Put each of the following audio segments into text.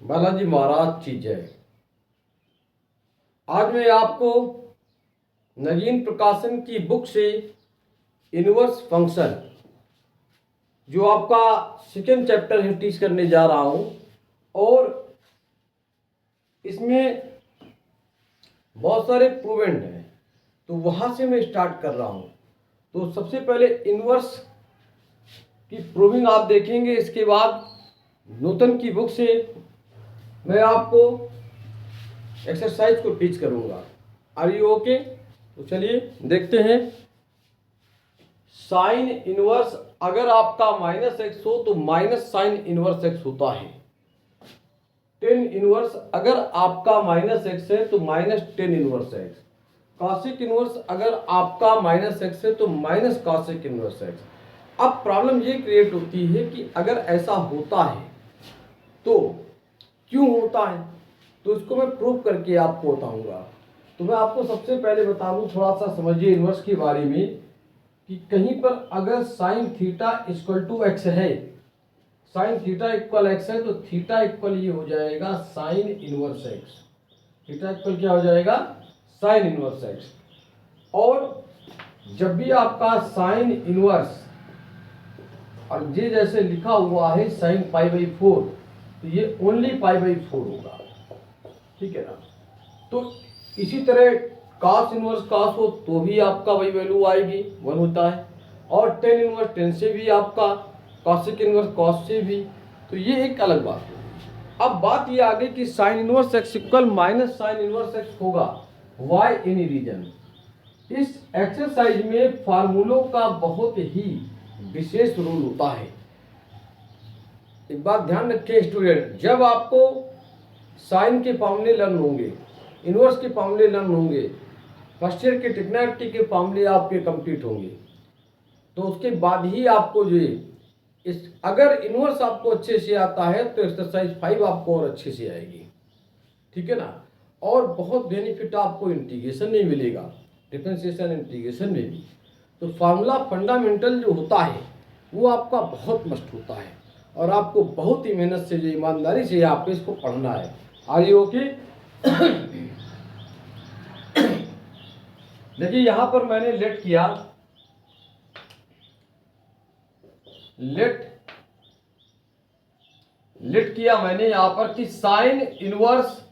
बालाजी महाराज की जय। आज मैं आपको नगीन प्रकाशन की बुक से इनवर्स फंक्शन जो आपका सेकेंड चैप्टर है टीच करने जा रहा हूं और इसमें बहुत सारे प्रूवेंट हैं, तो वहां से मैं स्टार्ट कर रहा हूं। तो सबसे पहले इनवर्स की प्रूविंग आप देखेंगे, इसके बाद न्यूटन की बुक से मैं आपको एक्सरसाइज को टीच करूंगा। Are you okay? तो चलिए देखते हैं। साइन इनवर्स अगर आपका माइनस एक्स हो तो माइनस साइन इनवर्स एक्स होता है। टेन इनवर्स अगर आपका माइनस एक्स है तो minus ten inverse x. Cosec inverse अगर आपका माइनस एक्स है तो माइनस कॉसिक इनवर्स एक्स। अब प्रॉब्लम ये क्रिएट होती है कि अगर ऐसा होता है तो क्यों होता है, तो इसको मैं प्रूव करके आपको बताऊंगा। तो मैं आपको सबसे पहले बता दूं, थोड़ा सा समझिए इनवर्स के बारे में कि कहीं पर अगर sine theta equal to x है, साइन थीटा इक्वल एक्स है तो थीटा इक्वल ये हो जाएगा sine inverse x. Theta equal क्या हो जाएगा? Sine inverse x. और जब भी आपका साइन इनवर्स और ये जैसे लिखा हुआ है साइन पाई बाई 4, तो ये ओनली पाई बाई 4 होगा, ठीक है ना। तो इसी तरह कॉस इनवर्स कॉस हो तो भी आपका वही वैल्यू आएगी, 1 होता है। और टेन इनवर्स टेन से भी आपका, कॉसिक इनवर्स कॉस से भी, तो ये एक अलग बात है। अब बात ये आ गई कि sign inverse x equal minus sine inverse x होगा, वाई एनी रीजन। इस एक्सरसाइज में फार्मूलों का बहुत ही विशेष रोल होता है। एक बात ध्यान रखें स्टूडेंट, जब आपको साइन के फॉर्मूले लर्न होंगे, इनवर्स के फॉर्मूले लर्न होंगे, फर्स्ट ईयर के ट्रिग्नोमेट्री के फॉर्मूले आपके कंप्लीट होंगे, तो उसके बाद ही आपको जो इस अगर इनवर्स आपको अच्छे से आता है तो एक्सरसाइज 5 आपको और अच्छे से आएगी, ठीक है ना। और बहुत बेनिफिट आपको इंटीग्रेशन में मिलेगा, डिफरेंशिएशन इंटीग्रेशन में भी। तो फार्मूला फंडामेंटल जो होता है वो आपका बहुत मस्त होता है और आपको बहुत ही मेहनत से, जो ईमानदारी से आपको इसको पढ़ना है। Are you okay? देखिए यहां पर मैंने लेट किया, लेट किया मैंने यहां पर कि sign inverse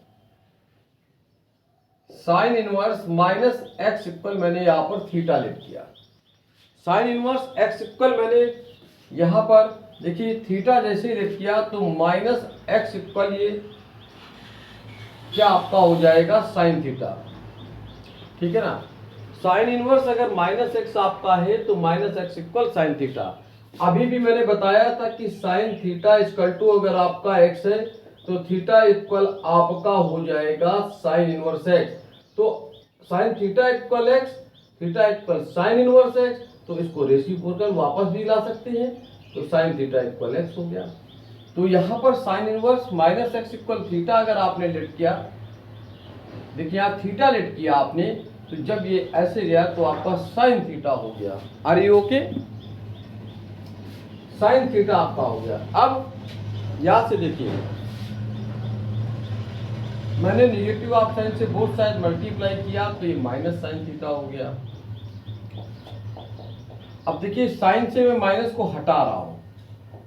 minus x equal, मैंने यहां पर थीटा लेट किया। साइन इनवर्स एक्स इक्वल मैंने यहां पर देखिए थीटा जैसे लेट किया तो माइनस एक्स इक्वल ये क्या आपका हो जाएगा साइन थीटा, ठीक है ना। साइन इनवर्स अगर माइनस एक्स आपका है तो minus x equal sine theta. अभी भी मैंने बताया था कि साइन थीटा इक्वल टू अगर आपका एक्स है तो थीटा इक्वल आपका हो जाएगा साइन इनवर्स एक्स। तो sign theta equal x, theta equal sign inverse x, तो इसको रेसिप्रोकल वापस भी ला सकते हैं, तो साइन थीटा इक्वल एक्स हो गया। तो यहां पर sign inverse minus x equal theta अगर आपने लेट किया, देखिए आप थीटा लेट किया आपने, तो जब ये ऐसे गया तो आपका साइन थीटा हो गया। Are you okay? Sine theta आपका हो गया। अब यहां से देखिए मैंने निगेटिव ऑफ साइन से बोथ साइड मल्टीप्लाई किया तो ये माइनस साइन थीटा हो गया। अब देखिए साइन से मैं माइनस को हटा रहा हूं,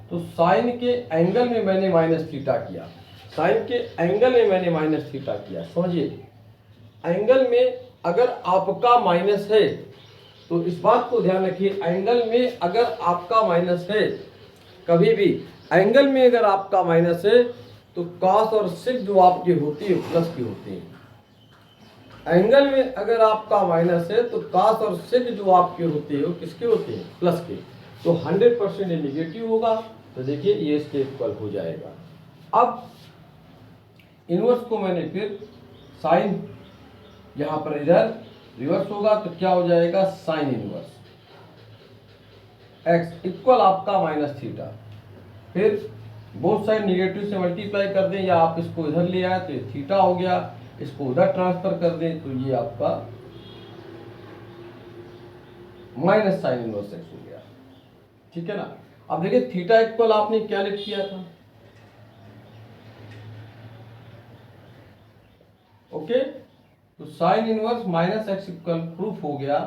तो साइन के एंगल में मैंने माइनस थीटा किया, साइन के एंगल में मैंने माइनस थीटा किया। समझिए एंगल में अगर आपका माइनस है तो इस बात को ध्यान रखिए, एंगल में अगर आपका माइनस है, कभी भी एंगल में अगर आपका माइनस है तो कॉस और सिक जो आपकी होती है प्लस की होती है। एंगल में अगर आपका माइनस है तो कॉस और सिक जो आपकी होती है वो किसके होते हैं? प्लस के। तो 100% ये निगेटिव होगा, तो देखिए ये इसके इक्वल हो जाएगा। अब इनवर्स को मैंने फिर साइन यहां पर इधर रिवर्स होगा तो क्या हो जाएगा? साइन इनवर्स एक्स इक्वल आपका माइनस थीटा। फिर बोथ साइड निगेटिव से मल्टीप्लाई कर दें, या आप इसको इधर ले आए तो ये थीटा हो गया, इसको उधर ट्रांसफर कर दें तो ये आपका माइनस साइन इनवर्स एक्स हो गया, ठीक है ना। अब देखिए थीटा इक्वल आपने क्या लिख किया था? ओके, तो sine inverse minus x equal proof हो गया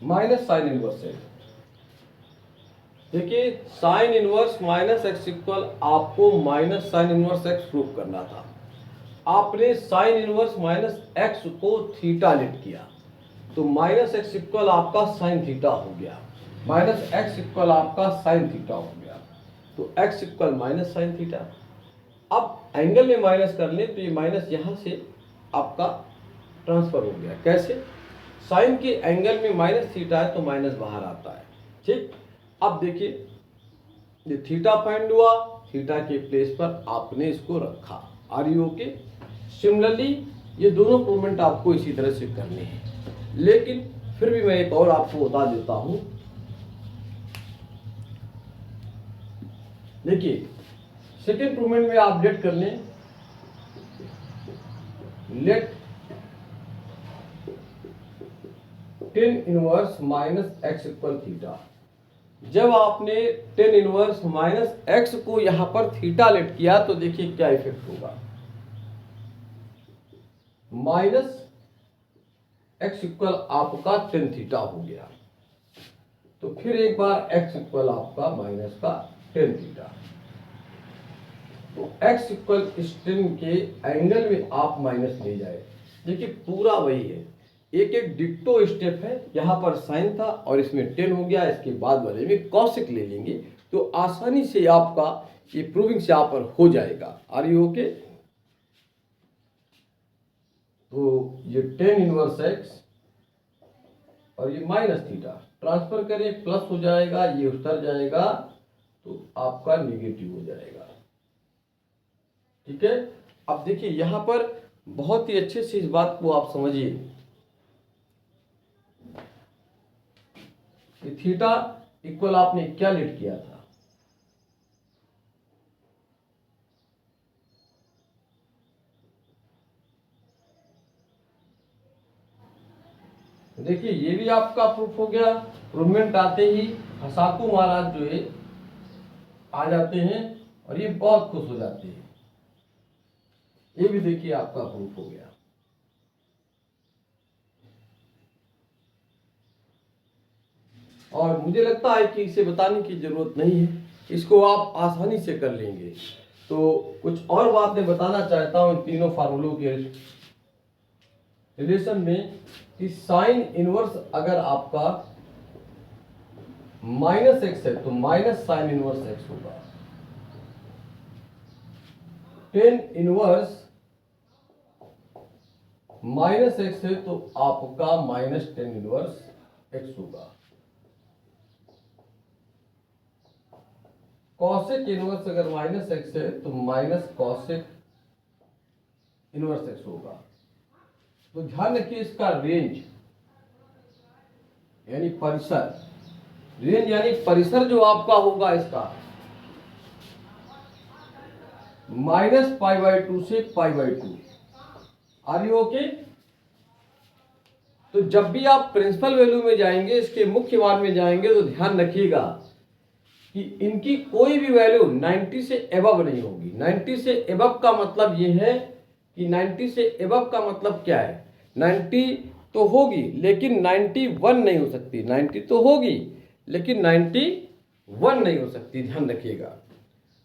माइनस साइन इनवर्स एक्स। देखिए sine inverse minus x equal आपको minus sine inverse x proof करना था। आपने साइन इनवर्स माइनस एक्स को थीटा लेट किया, तो माइनस एक्स इक्वल आपका साइन थीटा हो गया, माइनस एक्स इक्वल आपका साइन थीटा हो गया, तो x equal minus sine theta. अब एंगल में माइनस कर लें तो ये माइनस यहाँ से आपका ट्रांसफर हो गया। कैसे? साइन के एंगल में माइनस थीटा है तो माइनस बाहर आता है। ठीक, अब देखिए ये थीटा फाइंड हुआ, थीटा के प्लेस पर आपने इसको रखा। Are you okay? सिमिलरली ये दोनों मूवमेंट आपको इसी तरह से करने हैं, लेकिन फिर भी मैं एक और आपको बता देता हूं। देखिए सेकेंड मूवमेंट में आप लेट कर लें, let tan inverse minus x equal theta. जब आपने टेन इनवर्स माइनस एक्स को यहां पर थीटा लेट किया तो देखिए क्या इफेक्ट होगा। माइनस एक्स इक्वल आपका टेन थीटा हो गया, तो फिर एक बार एक्स इक्वल आपका माइनस का टेन थीटा, तो एक्स इक्वल इस टेन के एंगल में आप माइनस ले जाए। देखिए पूरा वही है, एक एक डिक्टो स्टेप है। यहां पर साइन था और इसमें टेन हो गया, इसके बाद वाले में कॉसेक ले लेंगे तो आसानी से आपका ये प्रूविंग से यहाँ पर हो जाएगा। Are you okay? तो ये टेन इनवर्स एक्स और ये माइनस थीटा ट्रांसफर करें, प्लस हो जाएगा, ये उतर जाएगा तो आपका निगेटिव हो जाएगा। ठीक है, अब देखिए यहां पर बहुत ही अच्छे से इस बात को आप समझिए। थीटा इक्वल आपने क्या लेट किया था? देखिए ये भी आपका प्रूफ हो गया। प्रूवमेंट आते ही हसाकू महाराज जो है आ जाते हैं और ये बहुत खुश हो जाते हैं। ये भी देखिए आपका प्रूफ हो गया। और मुझे लगता है कि इसे बताने की जरूरत नहीं है, इसको आप आसानी से कर लेंगे। तो कुछ और बात मैं बताना चाहता हूं इन तीनों फार्मूलों के रिलेशन में कि साइन इनवर्स अगर आपका माइनस एक्स है तो माइनस साइन इनवर्स एक्स होगा। टेन इनवर्स माइनस एक्स है तो आपका माइनस टेन इनवर्स एक्स होगा। कॉसेक इनवर्स अगर माइनस एक्स है तो माइनस कॉसेक इनवर्स एक्स होगा। तो ध्यान रखिए इसका रेंज यानी परिसर, रेंज यानी परिसर जो आपका होगा इसका माइनस पाई बाई टू से pi by two. Are you okay? तो जब भी आप प्रिंसिपल वैल्यू में जाएंगे, इसके मुख्य मान में जाएंगे, तो ध्यान रखिएगा कि इनकी कोई भी वैल्यू 90 से एबव नहीं होगी। 90 से एबव का मतलब ये है कि 90 से एबव का मतलब क्या है? 90 तो होगी लेकिन 91 नहीं हो सकती। 90 तो होगी लेकिन 91 नहीं हो सकती, ध्यान रखिएगा।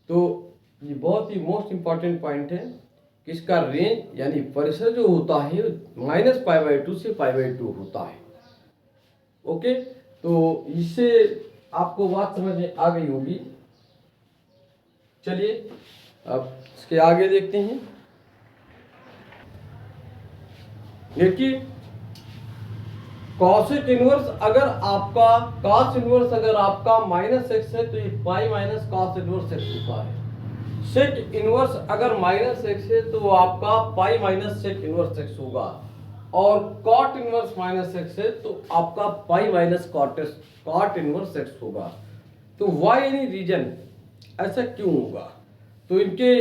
तो ये बहुत ही मोस्ट इंपॉर्टेंट पॉइंट है कि इसका रेंज यानी परिसर जो होता है माइनस पाई बाई टू से पाई बाई टू होता है। ओके, तो इससे आपको बात समझ में आ गई होगी। चलिए अब इसके आगे देखते हैं। देखिए कॉसेक इनवर्स अगर आपका कॉस इनवर्स अगर आपका माइनस एक्स है तो ये pi minus cos inverse x होता है। सेक इनवर्स अगर माइनस एक्स है तो आपका pi minus sec inverse x होगा, और कॉट इनवर्स माइनस एक्स है तो आपका pi minus cot inverse x होगा। तो वाई एनी रीजन ऐसा क्यों होगा? तो इनके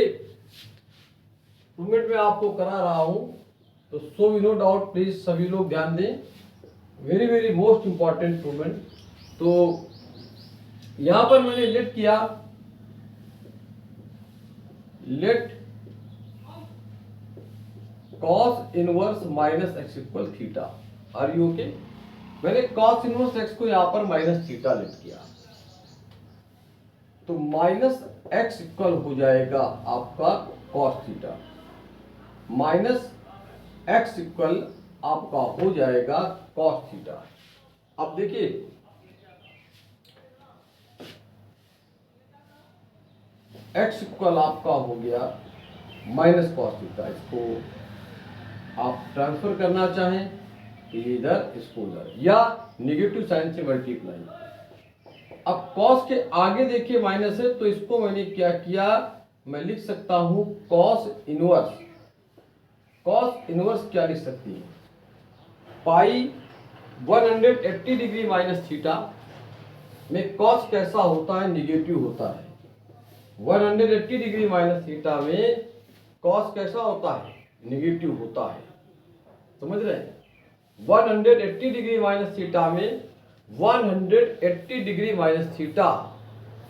प्रूवमेंट में आपको करा रहा हूं, तो so we no doubt, please सभी लोग ध्यान दें। Very very most important provement. तो यहां पर मैंने लेट किया, let cos inverse minus x equal theta. Are you okay? मैंने cos इनवर्स एक्स को यहां पर माइनस थीटा लेट किया, तो माइनस एक्स इक्वल हो जाएगा आपका cos theta, minus x equal आपका हो जाएगा cos थीटा। अब देखिए x इक्वल आपका हो गया माइनस कॉस थीटा। इसको आप ट्रांसफर करना चाहें तो इधर, इसको उधर, या नेगेटिव साइन से मल्टीप्लाई। अब कॉस के आगे देखिए माइनस है, तो इसको मैंने क्या किया, मैं लिख सकता हूं कॉस इनवर्स। कॉस इनवर्स क्या लिख सकती है, पाई 180 डिग्री माइनस थीटा में कॉस कैसा होता है, निगेटिव होता है। 180 डिग्री माइनस थीटा में कॉस कैसा होता है, निगेटिव होता है। समझ रहे हैं? 180 डिग्री माइनस थीटा में 180 degree minus theta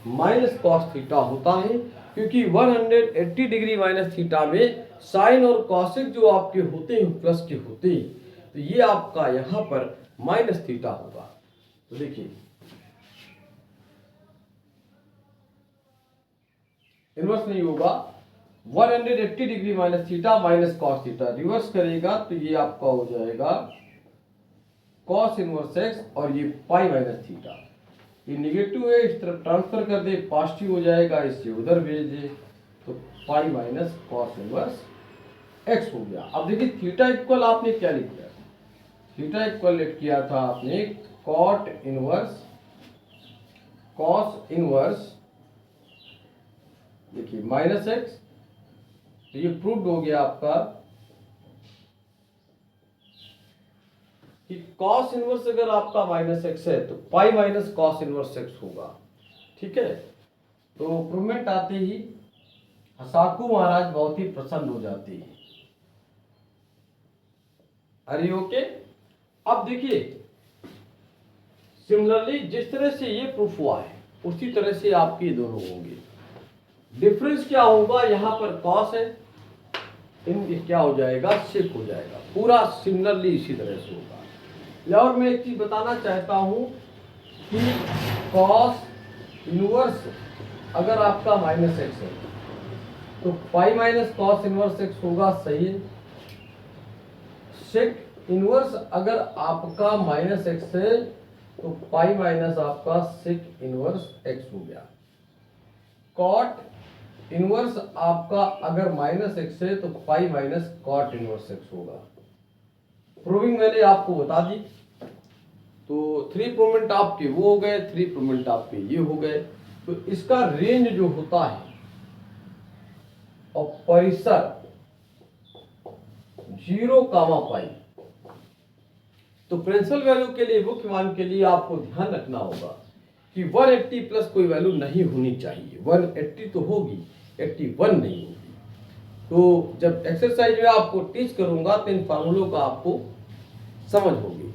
minus cos theta होता है, क्योंकि 180 डिग्री माइनस थीटा में साइन और कॉसेक जो आपके होते हैं प्लस के होते हैं, तो ये आपका यहां पर माइनस थीटा होगा। तो देखिए इनवर्स नहीं होगा, 180 degree minus theta minus cos theta, reverse करेगा तो ये आपका हो जाएगा कॉस इनवर्स एक्स, और ये पाई माइनस थीटा। ये निगेटिव है, इस तरफ ट्रांसफर कर दे, पॉजिटिव हो जाएगा, इससे उधर भेज दे, तो pi minus cos inverse x हो गया। अब देखिए थीटा इक्वल आपने क्या लिख दिया, थीटा इक्वल लिख किया था आपने कॉट इनवर्स कॉस इनवर्स, देखिए माइनस एक्स, तो ये प्रूव्ड हो गया आपका कि कॉस इनवर्स अगर आपका माइनस एक्स है तो pi minus cos inverse x होगा। ठीक है, तो प्रूवमेंट आते ही हसाकू महाराज बहुत ही प्रसन्न हो जाते हैं। अरे ओके, अब देखिए सिमिलरली जिस तरह से ये प्रूफ हुआ है उसी तरह से आपके दोनों होंगे। डिफरेंस क्या होगा, यहां पर कॉस है, इन क्या हो जाएगा, सेक हो जाएगा, पूरा सिमिलरली इसी तरह से होगा। और मैं एक चीज बताना चाहता हूं कि कॉस इनवर्स अगर आपका माइनस एक्स है तो pi minus cos inverse x होगा, सही है। सेक इनवर्स अगर आपका माइनस एक्स है तो पाई माइनस आपका सेक इनवर्स एक्स हो गया। कॉट इनवर्स आपका अगर माइनस एक्स है तो pi minus cot inverse x होगा। प्रूविंग मैंने आपको बता दी, तो 3 प्रूवमेंट आपके वो हो गए, 3 प्रूवमेंट आपके ये हो गए। तो इसका रेंज जो होता है और परिसर 0, पाई, तो प्रिंसिपल वैल्यू के लिए, मुख्य मान के लिए आपको ध्यान रखना होगा कि 180 प्लस कोई वैल्यू नहीं होनी चाहिए। 180 तो होगी, 81 नहीं होगी। तो जब एक्सरसाइज में आपको टीच करूंगा तो इन फार्मूलों का आपको समझ होगी।